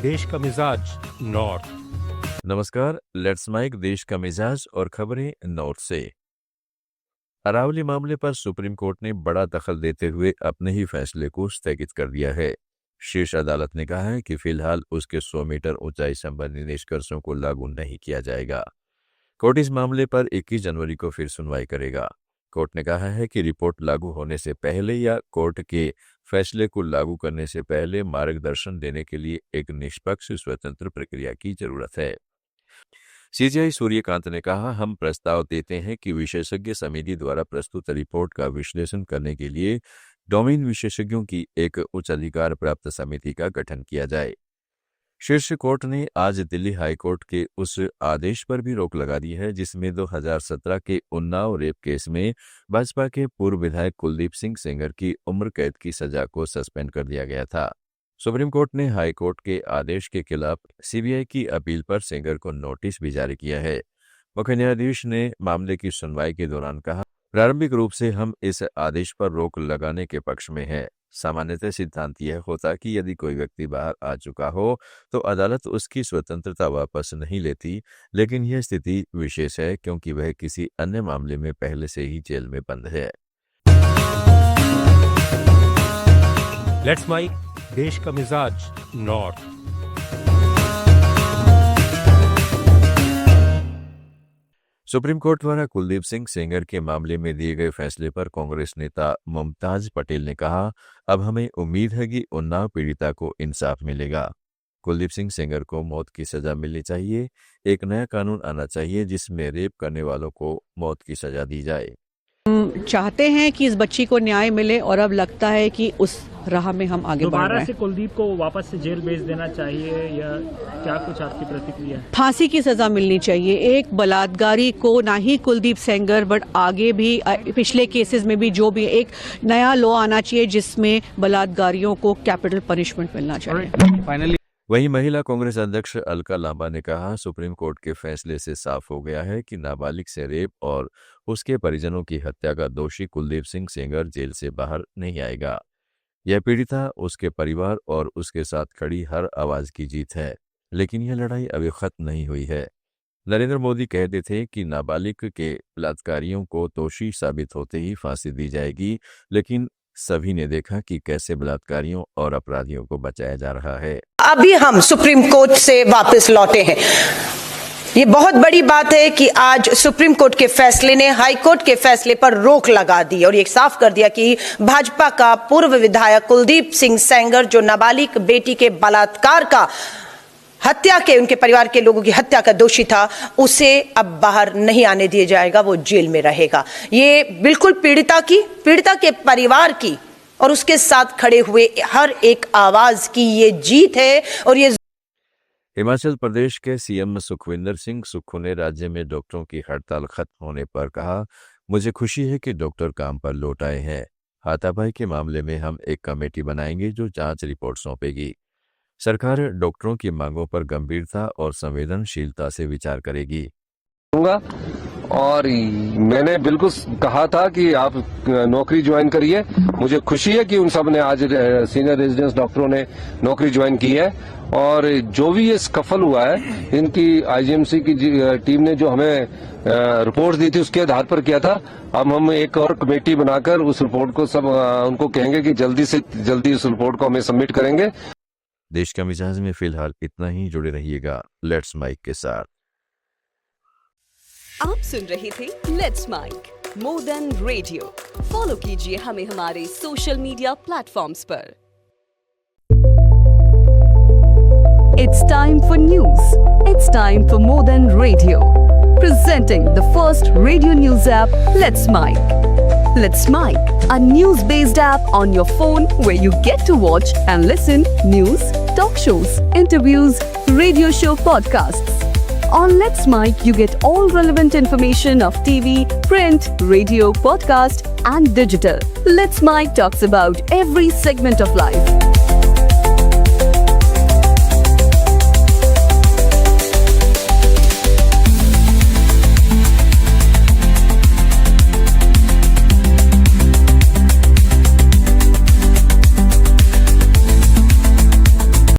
देश का मिजाज नॉर्थ। नमस्कार, लेट्स माइक देश का मिजाज और खबरें नॉर्थ से। अरावली मामले पर सुप्रीम कोर्ट ने बड़ा दखल देते हुए अपने ही फैसले को स्थगित कर दिया है। शीर्ष अदालत ने कहा है कि फिलहाल उसके 100 मीटर ऊंचाई संबंधी निष्कर्षों को लागू नहीं किया जाएगा। कोर्ट इस मामले पर 21 जनवरी को फिर सुनवाई करेगा। कोर्ट ने कहा है कि रिपोर्ट लागू होने से पहले या कोर्ट के फैसले को लागू करने से पहले मार्गदर्शन देने के लिए एक निष्पक्ष स्वतंत्र प्रक्रिया की जरूरत है। सीजेआई सूर्यकांत ने कहा, हम प्रस्ताव देते हैं कि विशेषज्ञ समिति द्वारा प्रस्तुत रिपोर्ट का विश्लेषण करने के लिए डोमेन विशेषज्ञों की एक उच्च अधिकार प्राप्त समिति का गठन किया जाए। शीर्ष कोर्ट ने आज दिल्ली हाई कोर्ट के उस आदेश पर भी रोक लगा दी है जिसमें 2017 के उन्नाव रेप केस में भाजपा के पूर्व विधायक कुलदीप सिंह सेंगर की उम्र कैद की सजा को सस्पेंड कर दिया गया था। सुप्रीम कोर्ट ने हाई कोर्ट के आदेश के खिलाफ सीबीआई की अपील पर सेंगर को नोटिस भी जारी किया है। मुख्य न्यायाधीश ने मामले की सुनवाई के दौरान कहा, प्रारंभिक रूप से हम इस आदेश पर रोक लगाने के पक्ष में हैं। सामान्यतः सिद्धांत यह होता कि यदि कोई व्यक्ति बाहर आ चुका हो तो अदालत उसकी स्वतंत्रता वापस नहीं लेती, लेकिन यह स्थिति विशेष है क्योंकि वह किसी अन्य मामले में पहले से ही जेल में बंद है। लेट्स माइक देश का मिजाज नॉर्थ। सुप्रीम कोर्ट द्वारा कुलदीप सिंह सेंगर के मामले में दिए गए फैसले पर कांग्रेस नेता मुमताज पटेल ने कहा, अब हमें उम्मीद है कि उन्नाव पीड़िता को इंसाफ मिलेगा। कुलदीप सिंह सेंगर को मौत की सजा मिलनी चाहिए। एक नया कानून आना चाहिए जिसमें रेप करने वालों को मौत की सजा दी जाए। हम चाहते हैं कि इस बच्ची को न्याय मिले और अब लगता है कि उस राह में हम आगे बढ़ रहे हैं। दोबारा से कुलदीप को वापस से जेल भेज देना चाहिए या क्या कुछ आपकी प्रतिक्रिया है? फांसी की सजा मिलनी चाहिए। एक बलात्कारी को ना ही कुलदीप सेंगर बट आगे भी पिछले केसेस में भी जो भी एक नया लॉ आना चाहिए जिसमें बलात्कारियों को कैपिटल पनिशमेंट मिलना चाहिए। फाइनली वहीं महिला कांग्रेस अध्यक्ष अलका लांबा ने कहा, सुप्रीम कोर्ट के फैसले से साफ हो गया है कि नाबालिग से रेप और उसके परिजनों की हत्या का दोषी कुलदीप सिंह सेंगर जेल से बाहर नहीं आएगा। यह पीड़िता, उसके परिवार और उसके साथ खड़ी हर आवाज की जीत है, लेकिन यह लड़ाई अभी खत्म नहीं हुई है। नरेंद्र मोदी कहते थे कि नाबालिग के बलात्कारियों को दोषी साबित होते ही फांसी दी जाएगी, लेकिन सभी ने देखा कि कैसे बलात्कारियों और अपराधियों को बचाया जा रहा है। अभी हम सुप्रीम कोर्ट से वापस लौटे हैं। ये बहुत बड़ी बात है कि आज सुप्रीम कोर्ट के फैसले ने हाई कोर्ट के फैसले पर रोक लगा दी और ये साफ कर दिया कि भाजपा का पूर्व विधायक कुलदीप सिंह सेंगर जो नाबालिग बेटी के बलात्कार का हत्या के उनके परिवार के लोगों की हत्या का दोषी था, उसे अब बाहर नहीं आने दिया जाएगा, वो जेल में रहेगा। ये बिल्कुल पीड़िता के परिवार की और उसके साथ खड़े हुए हर एक आवाज की ये जीत है। और ये हिमाचल प्रदेश के सीएम सुखविंदर सिंह सुक्खू ने राज्य में डॉक्टरों की हड़ताल खत्म होने पर कहा, मुझे खुशी है कि डॉक्टर काम पर लौट आए हैं। हाथापाई के मामले में हम एक कमेटी बनाएंगे जो जांच रिपोर्ट सौंपेगी। सरकार डॉक्टरों की मांगों पर गंभीरता और संवेदनशीलता से विचार करेगी। और मैंने बिल्कुल कहा था कि आप नौकरी ज्वाइन करिए। मुझे खुशी है कि उन सब ने आज सीनियर रेजिडेंस डॉक्टरों ने नौकरी ज्वाइन की है। और जो भी ये स्कफल हुआ है, इनकी आईजीएमसी की टीम ने जो हमें रिपोर्ट दी थी उसके आधार पर किया था। अब हम एक और कमेटी बनाकर उस रिपोर्ट को सब उनको कहेंगे कि जल्दी से जल्दी उस रिपोर्ट को हमें सबमिट करेंगे। देश का मिजाज में फिलहाल इतना ही। जुड़े रहिएगा लेट्स माइक के साथ। आप सुन रहे थे let's mic more than radio. Follow कीजिए हमें हमारे सोशल मीडिया प्लेटफॉर्म्स पर। It's time for news. It's time for more than radio. Presenting the first radio news app, Let's Mic. Let's Mic, a news-based app on your phone where you get to watch and listen news, talk shows, interviews, radio show podcasts. On Let's Mic, you get all relevant information of TV, print, radio, podcast, and digital. Let's Mic talks about every segment of life.